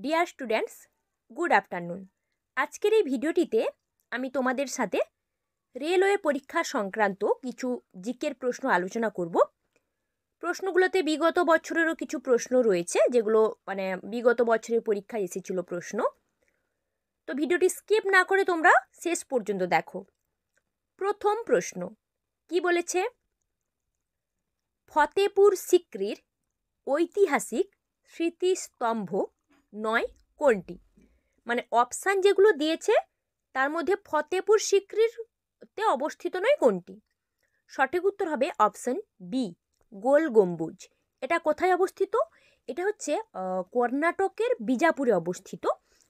Dear students, good afternoon. আজকের এই ভিডিওটিতে আমি তোমাদের সাথে রেলওয়ে পরীক্ষা সংক্রান্ত কিছু জিকের প্রশ্ন আলোচনা করব। প্রশ্নগুলোতে বিগত বছরেরও কিছু প্রশ্ন রয়েছে, যেগুলো বিগত বছরের পরীক্ষায় এসেছিল প্রশ্ন। তো ভিডিওটি স্কিপ না করে তোমরা শেষ পর্যন্ত দেখো। প্রথম প্রশ্ন কি বলেছে? ফতেপুর সিক্রির ঐতিহাসিক স্মৃতিস্তম্ভ নয় কোনটি? মানে অপশান যেগুলো দিয়েছে তার মধ্যে ফতেপুর সিক্রিতে অবস্থিত নয় কোনটি? সঠিক উত্তর হবে অপশান বি, গোল গম্বুজ। এটা কোথায় অবস্থিত? এটা হচ্ছে কর্ণাটকের বিজাপুরে অবস্থিত,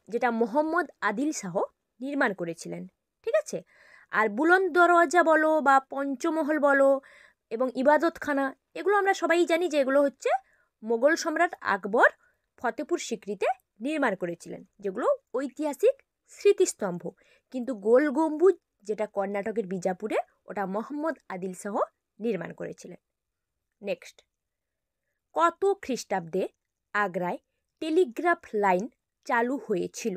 যেটা মোহাম্মদ আদিল শাহ নির্মাণ করেছিলেন। ঠিক আছে। আর বুলন্দ দরওয়াজা বলো বা পঞ্চমহল বলো এবং ইবাদতখানা, এগুলো আমরা সবাই জানি যে এগুলো হচ্ছে মোগল সম্রাট আকবর ফতেপুর সিক্রিতে নির্মাণ করেছিলেন, যেগুলো ঐতিহাসিক স্মৃতিস্তম্ভ। কিন্তু গোল গম্বুজ যেটা কর্ণাটকের বিজাপুরে, ওটা মোহাম্মদ আদিল শাহ নির্মাণ করেছিলেন। নেক্সট, কত খ্রিস্টাব্দে আগ্রায় টেলিগ্রাফ লাইন চালু হয়েছিল?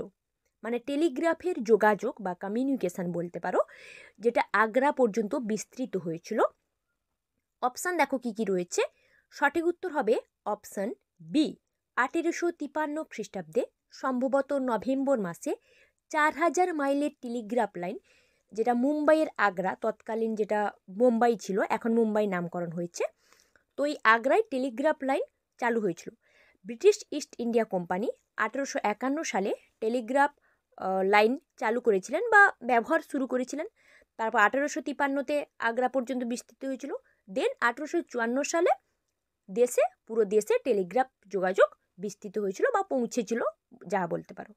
মানে টেলিগ্রাফের যোগাযোগ বা কমিউনিকেশন বলতে পারো, যেটা আগ্রা পর্যন্ত বিস্তৃত হয়েছিল। অপশান দেখো কি কি রয়েছে। সঠিক উত্তর হবে অপশান বি, 1853 খ্রিস্টাব্দে, সম্ভবত নভেম্বর মাসে 4000 মাইলের টেলিগ্রাফ লাইন, যেটা মুম্বাইয়ের আগ্রা, তৎকালীন যেটা মুম্বাই ছিল, এখন মুম্বাই নামকরণ হয়েছে। তো এই আগ্রায় টেলিগ্রাফ লাইন চালু হয়েছিল। ব্রিটিশ ইস্ট ইন্ডিয়া কোম্পানি 1851 সালে টেলিগ্রাফ লাইন চালু করেছিলেন বা ব্যবহার শুরু করেছিলেন। তারপর 1853-তে আগ্রা পর্যন্ত বিস্তৃত হয়েছিল। দেন 1854 সালে পুরো দেশে টেলিগ্রাফ যোগাযোগ বিস্তৃত হয়েছিল বা পৌঁছেছিল, যা বলতে পারো।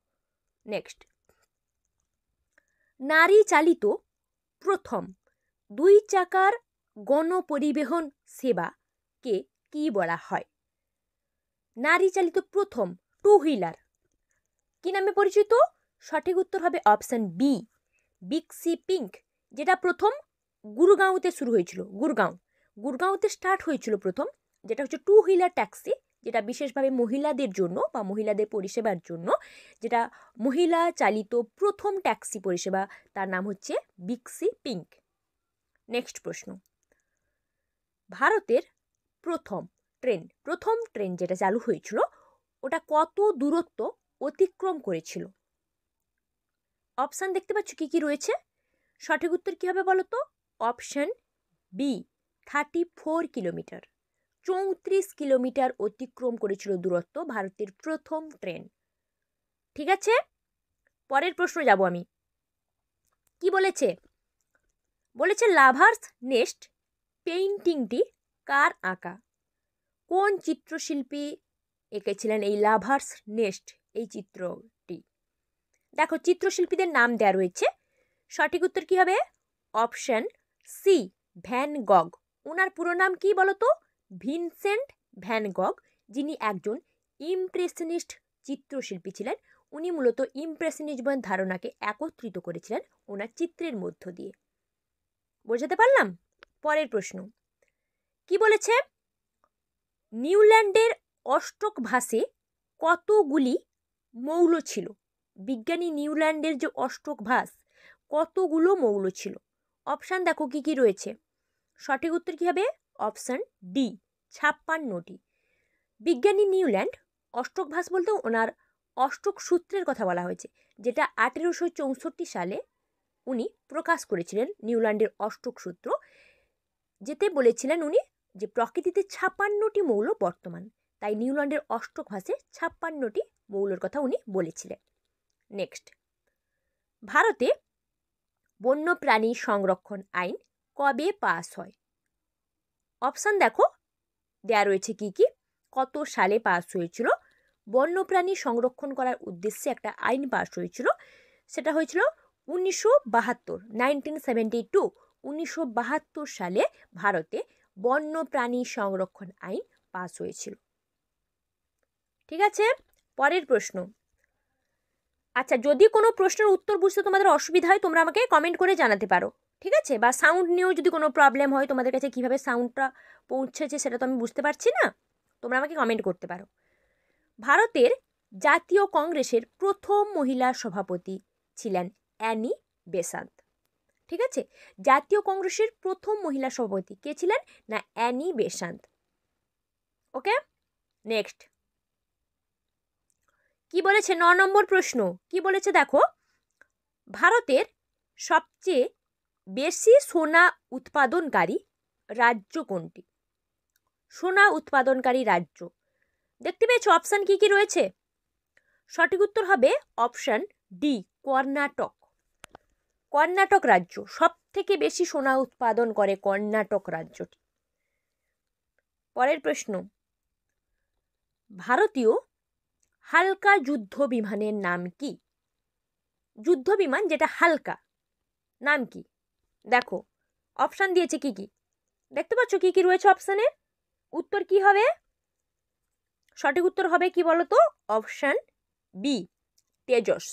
নেক্সট, নারী চালিত প্রথম 2 চাকার গণপরিবহন সেবাকে কি বলা হয়? নারী চালিত প্রথম 2 হুইলার কি নামে পরিচিত? সঠিক উত্তর হবে অপশন বি, বিক্সি পিঙ্ক, যেটা প্রথম গুরগাঁওতে শুরু হয়েছিল। গুরগাঁওতে স্টার্ট হয়েছিল প্রথম, যেটা হচ্ছে 2 হুইলার ট্যাক্সি, যেটা বিশেষভাবে মহিলাদের জন্য বা মহিলাদের পরিষেবার জন্য, যেটা মহিলা চালিত প্রথম ট্যাক্সি পরিষেবা, তার নাম হচ্ছে বিক্সি পিঙ্ক। নেক্সট প্রশ্ন, ভারতের প্রথম ট্রেন যেটা চালু হয়েছিল, ওটা কত দূরত্ব অতিক্রম করেছিল? অপশান দেখতে পাচ্ছ কি কি রয়েছে। সঠিক উত্তর কি হবে বলো তো? Option B, 34 kilometre. 34 কিলোমিটার অতিক্রম করেছিল দূরত্ব ভারতের প্রথম ট্রেন। ঠিক আছে, পরের প্রশ্ন যাব আমি। কি বলেছে? লাভার্স নেস্ট পেইন্টিংটি কার আঁকা? কোন চিত্রশিল্পী এঁকেছিলেন এই লাভার্স নেস্ট এই চিত্রটি? দেখো, চিত্রশিল্পীদের নাম দেওয়া রয়েছে। সঠিক উত্তর কি হবে? Option C, van গগ। ওনার পুরো নাম কি বলতো? ভিনসেন্ট ভ্যান গগ, যিনি একজন ইমপ্রেশনিস্ট চিত্রশিল্পী ছিলেন। উনি মূলত ইমপ্রেশনিজমের ধারণাকে একত্রিত করেছিলেন ওনার চিত্রের মধ্য দিয়ে। বোঝাতে পারলাম? পরের প্রশ্ন কি বলেছে? নিউল্যান্ডের অষ্টক ভাসে কতগুলি মৌল ছিল? বিজ্ঞানী নিউল্যান্ডের যে অষ্টক ভাস, কতগুলো মৌল ছিল? অপশান দেখো কি কি রয়েছে। সঠিক উত্তর কি হবে? অপশান ডি, 56টি। বিজ্ঞানী নিউল্যান্ড অষ্টক ভাস বলতে ওনার অষ্টক সূত্রের কথা বলা হয়েছে, যেটা 1864 সালে উনি প্রকাশ করেছিলেন। নিউল্যান্ডের অষ্টক সূত্র, যেতে বলেছিলেন উনি যে প্রকৃতিতে 56টি মৌল বর্তমান, তাই নিউল্যান্ডের অষ্টক ভাসে 56টি মৌলের কথা উনি বলেছিলেন। নেক্সট, ভারতে বন্যপ্রাণী সংরক্ষণ আইন কবে পাস হয়? অপশান দেখো দেয়া রয়েছে কি কি, কত সালে পাস হয়েছিল। বন্যপ্রাণী সংরক্ষণ করার উদ্দেশ্যে একটা আইন পাস হয়েছিল, সেটা হয়েছিল 1972 1972 সালে ভারতে বন্যপ্রাণী সংরক্ষণ আইন পাস হয়েছিল। ঠিক আছে, পরের প্রশ্ন। আচ্ছা, যদি কোনো প্রশ্নের উত্তর বুঝতে তোমাদের অসুবিধা হয়, তোমরা আমাকে কমেন্ট করে জানাতে পারো। ঠিক আছে, বা সাউন্ড নিয়েও যদি কোনো প্রবলেম হয়, তোমাদের কাছে কীভাবে সাউন্ডটা পৌঁছেছে সেটা তো আমি বুঝতে পারছি না, তোমরা আমাকে কমেন্ট করতে পারো। ভারতের জাতীয় কংগ্রেসের প্রথম মহিলা সভাপতি ছিলেন অ্যানি বেসান্ত। ঠিক আছে, জাতীয় কংগ্রেসের প্রথম মহিলা সভাপতি কে ছিলেন? না অ্যানি বেসান্ত। ওকে, নেক্সট কি বলেছে? 9 নম্বর প্রশ্ন কি বলেছে দেখো, ভারতের সবচেয়ে বেশি সোনা উৎপাদনকারী রাজ্য কোনটি? সোনা উৎপাদনকারী রাজ্য দেখতে পেয়েছো অপশান কি কি রয়েছে? সঠিক উত্তর হবে অপশান ডি, কর্ণাটক। কর্ণাটক রাজ্য সব থেকে বেশি সোনা উৎপাদন করে, কর্ণাটক রাজ্যটি। পরের প্রশ্ন, ভারতীয় হালকা যুদ্ধ বিমানের নাম কি? যুদ্ধ বিমান যেটা হালকা, নাম কি? দেখো অপশান দিয়েছে কি কি, দেখতে পাচ্ছ কি কি রয়েছে অপশানে? উত্তর কি হবে? সঠিক উত্তর হবে কি বলতো? Option B, Tejas.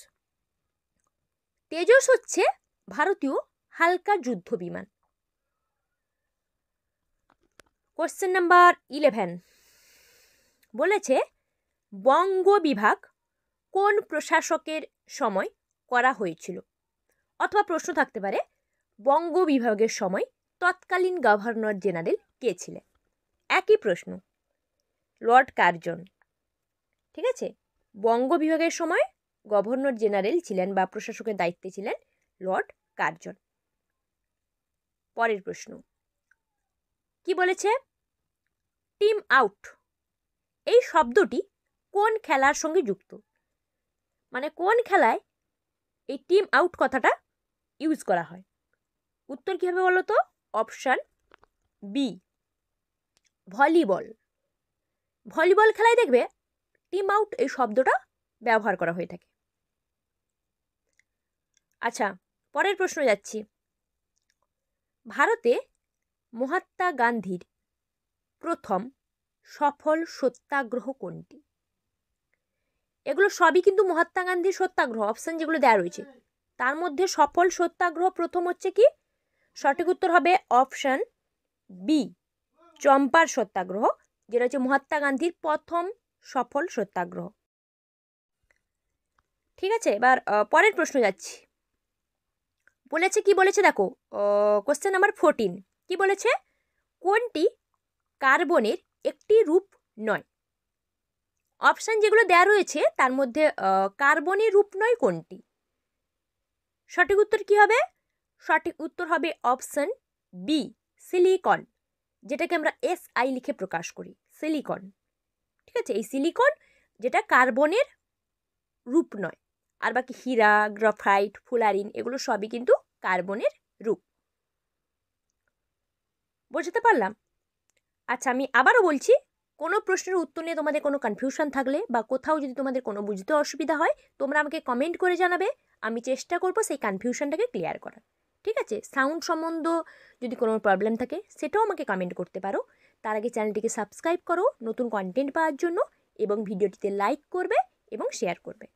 তেজস হচ্ছে ভারতীয় হালকা যুদ্ধ বিমান। কোশ্চেন নাম্বার 11 বলেছে, বঙ্গ বিভাগ কোন প্রশাসকের সময় করা হয়েছিল? অথবা প্রশ্ন থাকতে পারে, বঙ্গ বিভাগের সময় তৎকালীন গভর্নর জেনারেল কে ছিলেন? একই প্রশ্ন, লর্ড কার্জন। ঠিক আছে, বঙ্গ বিভাগের সময় গভর্নর জেনারেল ছিলেন বা প্রশাসকের দায়িত্বে ছিলেন লর্ড কার্জন। পরের প্রশ্ন কি বলেছে? টিম আউট এই শব্দটি কোন খেলার সঙ্গে যুক্ত? মানে কোন খেলায় এই টিম আউট কথাটা ইউজ করা হয়? উত্তর কি হবে বলো তো? Option B, volleyball. ভলিবল খেলায় দেখবে টিম আউট এই শব্দটা ব্যবহার করা হয়ে থাকে। আচ্ছা, পরের প্রশ্ন যাচ্ছি। ভারতে মহাত্মা গান্ধীর প্রথম সফল সত্যাগ্রহ কোনটি? এগুলো সবই কিন্তু মহাত্মা গান্ধীর সত্যাগ্রহ, অপশান যেগুলো দেওয়া রয়েছে তার মধ্যে সফল সত্যাগ্রহ প্রথম হচ্ছে কি? সঠিক উত্তর হবে অপশান বি, চম্পার সত্যাগ্রহ, যেটা হচ্ছে মহাত্মা গান্ধীর প্রথম সফল সত্যাগ্রহ। ঠিক আছে, এবার পরের প্রশ্ন যাচ্ছি। বলেছে কি বলেছে দেখো, কোশ্চেন নাম্বার 14 কি বলেছে? কোনটি কার্বনের একটি রূপ নয়? অপশান যেগুলো দেওয়া রয়েছে তার মধ্যে কার্বনের রূপ নয় কোনটি? সঠিক উত্তর কি হবে? সঠিক উত্তর হবে অপশান বি, সিলিকন, যেটাকে আমরা SI লিখে প্রকাশ করি, সিলিকন। ঠিক আছে, এই সিলিকন যেটা কার্বনের রূপ নয়, আর বাকি হীরা, গ্রাফাইট, ফুলারিন এগুলো সবই কিন্তু কার্বনের রূপ। বুঝতে পারলাম? আচ্ছা, আমি আবারও বলছি, কোনো প্রশ্নের উত্তর নিয়ে তোমাদের কোনো কনফিউশন থাকলে বা কোথাও যদি তোমাদের কোনো বুঝতে অসুবিধা হয় তোমরা আমাকে কমেন্ট করে জানাবে, আমি চেষ্টা করব সেই কনফিউশনটাকে ক্লিয়ার করার। ঠিক আছে, সাউন্ড সম্বন্ধ যদি কোনো প্রবলেম থাকে সেটাও আমাকে কমেন্ট করতে পারো। তার আগে চ্যানেলটিকে সাবস্ক্রাইব করো নতুন কন্টেন্ট পাওয়ার জন্য, এবং ভিডিওটিতে লাইক করবে এবং শেয়ার করবে।